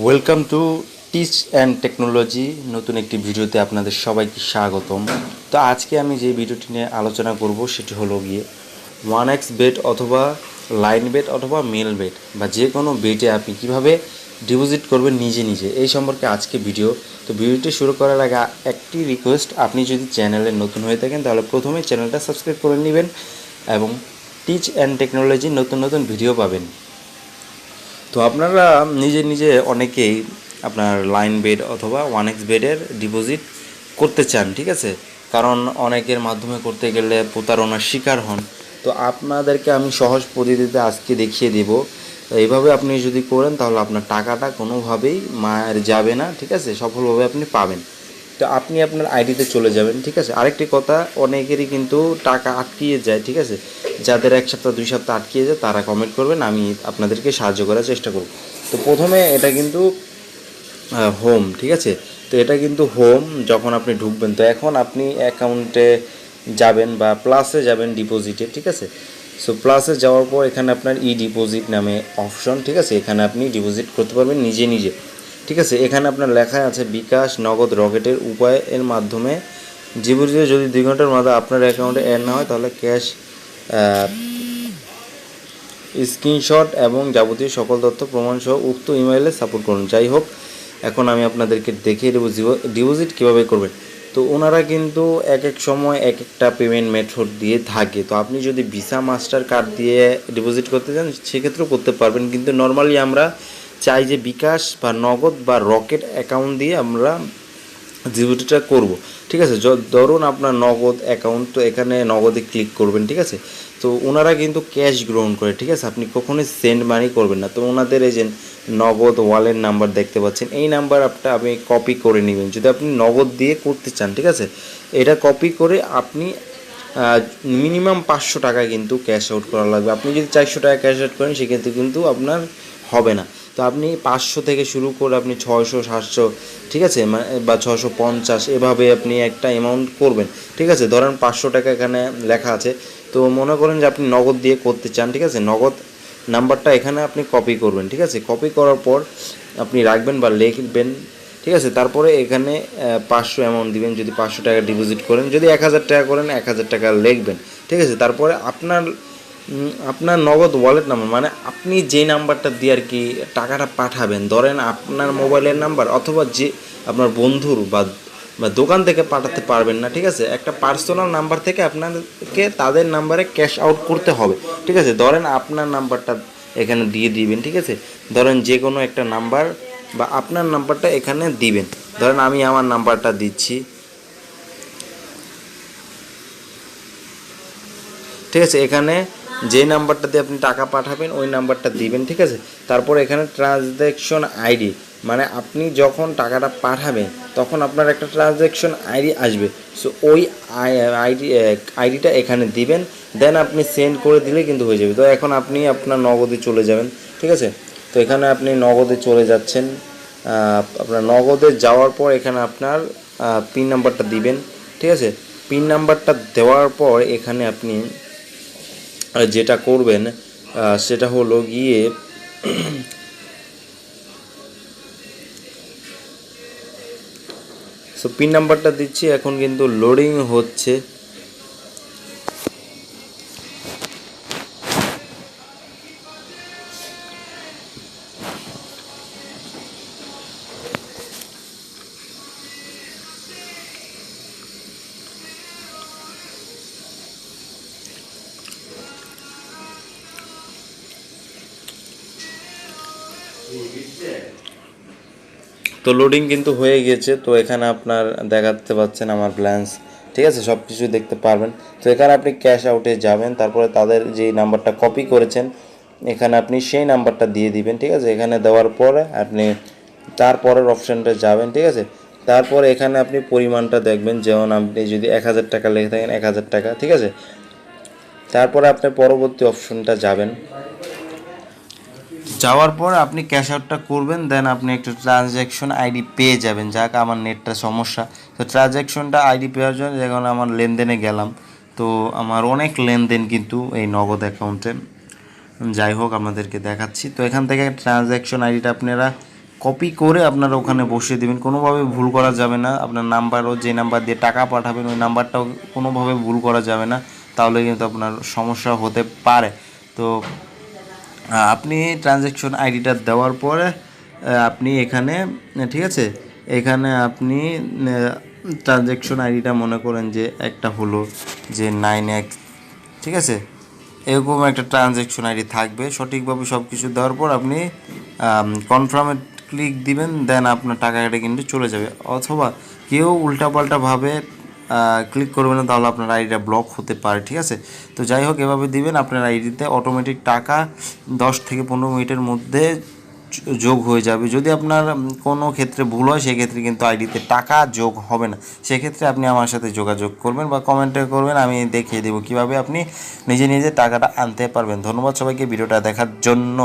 Welcome to teach and technology নতুন একটি ভিডিওতে আপনাদের সবাইকে স্বাগতম। তো আজকে আমি যে ভিডিওটি নিয়ে আলোচনা করব সেটি হলো গিয়ে 1xbet অথবা লাইন বেট অথবা মেল বেট বা যে কোনো বেটে আপনি কিভাবে ডিপোজিট করবেন নিজে নিজে, এই সম্পর্কে আজকে ভিডিও। তো ভিডিওটি শুরু করার আগে একটি রিকোয়েস্ট, আপনি যদি চ্যানেলে নতুন হয়ে থাকেন তাহলে প্রথমে চ্যানেলটা সাবস্ক্রাইব করে নেবেন এবং টিচ অ্যান্ড টেকনোলজি নতুন নতুন ভিডিও পাবেন। তো আপনারা নিজে নিজে অনেকেই আপনার লাইন বেড অথবা 1xbet ডিপোজিট করতে চান, ঠিক আছে? কারণ অনেকের মাধ্যমে করতে গেলে প্রতারণার শিকার হন। তো আপনাদেরকে আমি সহজ পদ্ধতিতে আজকে দেখিয়ে দেব। এইভাবে আপনি যদি করেন তাহলে আপনার টাকাটা কোনোভাবেই মার যাবে না, ঠিক আছে? সফলভাবে আপনি পাবেন। তো আপনি আপনার আইডিতে চলে যাবেন, ঠিক আছে? আরেকটি কথা, অনেকেরই কিন্তু টাকা আটকিয়ে যায়, ঠিক আছে? যাদের 1 সপ্তাহ 2 সপ্তাহ আটকিয়ে যায় তারা কমেন্ট করবেন, আমি আপনাদেরকে সাহায্য করার চেষ্টা করব। তো প্রথমে এটা কিন্তু হোম, ঠিক আছে? তো এটা কিন্তু হোম। যখন আপনি ঢুকবেন তো এখন আপনি অ্যাকাউন্টে যাবেন বা প্লাসে যাবেন ডিপোজিটে, ঠিক আছে? সো প্লাসে যাওয়ার পর এখানে আপনার ই ডিপোজিট নামে অপশন, ঠিক আছে? এখানে আপনি ডিপোজিট করতে পারবেন নিজে নিজে, ঠিক আছে? এখানে আপনার লেখা আছে বিকাশ, নগদ, রকেটের উপায়ের মাধ্যমে ডিপোজিটে যদি 2 ঘন্টার মধ্যে আপনার অ্যাকাউন্টে অ্যাড না হয় তাহলে ক্যাশ স্ক্রিনশট এবং যাবতীয় সকল তথ্য প্রমাণসহ উক্ত ইমেইলে সাপোর্ট করুন। যাই হোক, এখন আমি আপনাদেরকে দেখিয়ে দেবো ডিপোজিট কীভাবে করবেন। তো ওনারা কিন্তু এক এক সময় এক একটা পেমেন্ট মেথড দিয়ে থাকে। তো আপনি যদি ভিসা মাস্টার কার্ড দিয়ে ডিপোজিট করতে চান সেক্ষেত্রেও করতে পারবেন, কিন্তু নর্মালি আমরা চাই যে বিকাশ বা নগদ বা রকেট অ্যাকাউন্ট দিয়ে আমরা ডিপোজিটটা করব, ঠিক আছে? ধরুন আপনার নগদ অ্যাকাউন্ট, তো এখানে নগদে ক্লিক করবেন, ঠিক আছে? তো ওনারা কিন্তু ক্যাশ গ্রহণ করে, ঠিক আছে? আপনি কখনোই সেন্ড মানি করবেন না। তো ওনাদের এই যে নগদ ওয়ালেট নাম্বার দেখতে পাচ্ছেন, এই নাম্বার আপনি কপি করে নেবেন যদি আপনি নগদ দিয়ে করতে চান, ঠিক আছে? এটা কপি করে আপনি মিনিমাম 500 টাকা কিন্তু ক্যাশ আউট করা লাগবে। আপনি যদি 400 টাকা ক্যাশ আউট করেন সেক্ষেত্রে কিন্তু আপনার হবে না। তো আপনি 500 থেকে শুরু করে আপনি 600, 700, ঠিক আছে? বা 650 এভাবে আপনি একটা অ্যামাউন্ট করবেন, ঠিক আছে? ধরেন 500 টাকা এখানে লেখা আছে। তো মনে করেন যে আপনি নগদ দিয়ে করতে চান, ঠিক আছে? নগদ নাম্বারটা এখানে আপনি কপি করবেন, ঠিক আছে? কপি করার পর আপনি রাখবেন বা লিখবেন, ঠিক আছে? তারপরে এখানে 500 অ্যামাউন্ট দিবেন যদি 500 টাকা ডিপোজিট করেন। যদি 1000 টাকা করেন 1000 টাকা লিখবেন, ঠিক আছে? তারপরে আপনার নগদ ওয়ালেট নাম্বার, মানে আপনি যে নাম্বারটা দিয়ে আর কি টাকাটা পাঠাবেন, ধরেন আপনার মোবাইলের নাম্বার অথবা যে আপনার বন্ধুর বা দোকান থেকে পাঠাতে পারবেন না, ঠিক আছে? একটা পার্সোনাল নাম্বার থেকে আপনাকে তাদের নাম্বারে ক্যাশ আউট করতে হবে, ঠিক আছে? ধরেন আপনার নাম্বারটা এখানে দিয়ে দিবেন, ঠিক আছে? ধরেন যে কোনো একটা নাম্বার বা আপনার নাম্বারটা এখানে দিবেন। ধরেন আমি আমার নাম্বারটা দিচ্ছি, ঠিক আছে? এখানে যে নাম্বারটা দিয়ে আপনি টাকা পাঠাবেন ওই নাম্বারটা দিবেন, ঠিক আছে? তারপর এখানে ট্রানজ্যাকশন আইডি, মানে আপনি যখন টাকাটা পাঠাবেন তখন আপনার একটা ট্রানজ্যাকশন আইডি আসবে। সো ওই আইডিটা এখানে দিবেন, দেন আপনি সেন্ড করে দিলে কিন্তু হয়ে যাবে। তো এখন আপনি আপনার নগদে চলে যাবেন, ঠিক আছে? তো এখানে আপনি নগদে চলে যাচ্ছেন। আপনার নগদে যাওয়ার পর এখানে আপনার পিন নাম্বারটা দিবেন, ঠিক আছে? পিন নাম্বারটা দেওয়ার পর এখানে আপনি যেটা করবেন সেটা হলো গিয়ে সো পিন নাম্বারটা দিচ্ছি, এখন কিন্তু লোডিং হচ্ছে। তো লোডিং কিন্তু হয়ে গেছে। তো এখানে আপনার দেখাতে পাচ্ছেন আমার ব্যালেন্স, ঠিক আছে? সব কিছু দেখতে পারবেন। তো এখানে আপনি ক্যাশ আউটে যাবেন, তারপরে তাদের যে নাম্বারটা কপি করেছেন এখানে আপনি সেই নাম্বারটা দিয়ে দিবেন, ঠিক আছে? এখানে দেওয়ার পরে আপনি তারপরের অপশানটা যাবেন, ঠিক আছে? তারপরে এখানে আপনি পরিমাণটা দেখবেন, যেমন আপনি যদি 1000 টাকা লিখে থাকেন 1000 টাকা, ঠিক আছে? তারপরে আপনি পরবর্তী অপশনটা যাবেন, যাওয়ার পর আপনি ক্যাশ আউটটা করবেন, দেন আপনি একটা ট্রানজ্যাকশন আইডি পেয়ে যাবেন। যাক, আমার নেটটা সমস্যা। তো ট্রানজ্যাকশনটা আইডি পাওয়ার জন্য যখন আমার লেনদেনে গেলাম, তো আমার অনেক লেনদেন কিন্তু এই নগদ অ্যাকাউন্টে। যাই হোক, আপনাদেরকে দেখাচ্ছি। তো এখান থেকে ট্রানজ্যাকশন আইডিটা আপনারা কপি করে আপনারা ওখানে বসিয়ে দেবেন। কোনোভাবে ভুল করা যাবে না। আপনার নাম্বারও যে নাম্বার দিয়ে টাকা পাঠাবেন ওই নাম্বারটাও কোনোভাবে ভুল করা যাবে না, তাহলে কিন্তু আপনার সমস্যা হতে পারে। তো আপনি ট্রানজ্যাকশন আইডিটা দেওয়ার পরে আপনি এখানে, ঠিক আছে, এখানে আপনি ট্রানজ্যাকশন আইডিটা মনে করেন যে একটা হলো যে 9x, ঠিক আছে, এরকম একটা ট্রানজ্যাকশন আইডি থাকবে। সঠিকভাবে সব কিছু দেওয়ার পর আপনি কনফার্মে ক্লিক দিবেন, দেন আপনার টাকাটা কিন্তু চলে যাবে। অথবা কেউ উল্টাপাল্টাভাবে ক্লিক করবে না, তাহলে আপনার আইডিটা ব্লক হতে পারে, ঠিক আছে। তো যাই হোক, এভাবে দিবেন, আপনার আইডিতে অটোমেটিক টাকা 10 থেকে 15 মিনিটের মধ্যে যোগ হয়ে যাবে। যদি আপনার কোনো ক্ষেত্রে ভুল হয় সেক্ষেত্রে কিন্তু আইডিতে টাকা যোগ হবে না। সেক্ষেত্রে আপনি আমার সাথে যোগাযোগ করবেন বা কমেন্টে করবেন, আমি দেখিয়ে দেবো কীভাবে আপনি নিজে নিজে টাকাটা আনতে পারবেন। ধন্যবাদ সবাইকে ভিডিওটা দেখার জন্য।